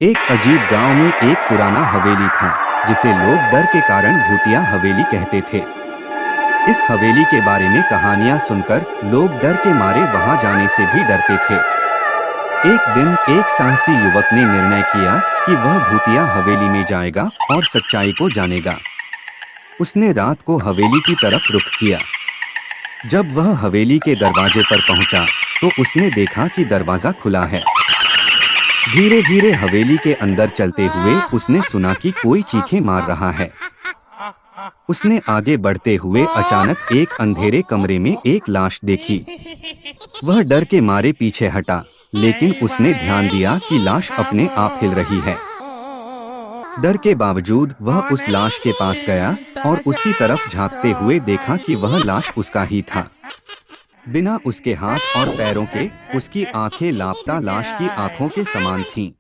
एक अजीब गांव में एक पुराना हवेली था जिसे लोग डर के कारण भूतिया हवेली कहते थे। इस हवेली के बारे में कहानियां सुनकर लोग डर के मारे वहां जाने से भी डरते थे। एक दिन एक साहसी युवक ने निर्णय किया कि वह भूतिया हवेली में जाएगा और सच्चाई को जानेगा। उसने रात को हवेली की तरफ रुख किया। जब वह हवेली के दरवाजे पर पहुंचा तो उसने देखा कि दरवाजा खुला है। धीरे धीरे हवेली के अंदर चलते हुए उसने सुना कि कोई चीखें मार रहा है। उसने आगे बढ़ते हुए अचानक एक अंधेरे कमरे में एक लाश देखी। वह डर के मारे पीछे हटा, लेकिन उसने ध्यान दिया कि लाश अपने आप हिल रही है। डर के बावजूद वह उस लाश के पास गया और उसकी तरफ झांकते हुए देखा कि वह लाश उसका ही था। बिना उसके हाथ और पैरों के उसकी आंखें लापता लाश की आंखों के समान थीं।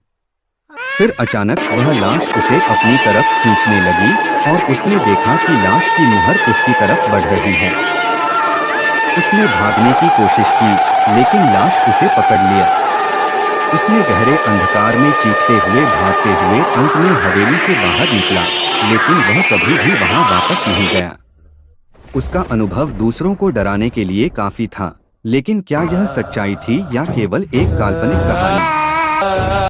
फिर अचानक वह लाश उसे अपनी तरफ खींचने लगी और उसने देखा कि लाश की मुहर उसकी तरफ बढ़ रही है। उसने भागने की कोशिश की, लेकिन लाश उसे पकड़ लिया। उसने गहरे अंधकार में चीखते हुए भागते हुए अंत में हवेली से बाहर निकला, लेकिन वह कभी भी वहां वापस नहीं गया। उसका अनुभव दूसरों को डराने के लिए काफी था, लेकिन क्या यह सच्चाई थी या केवल एक काल्पनिक कहानी?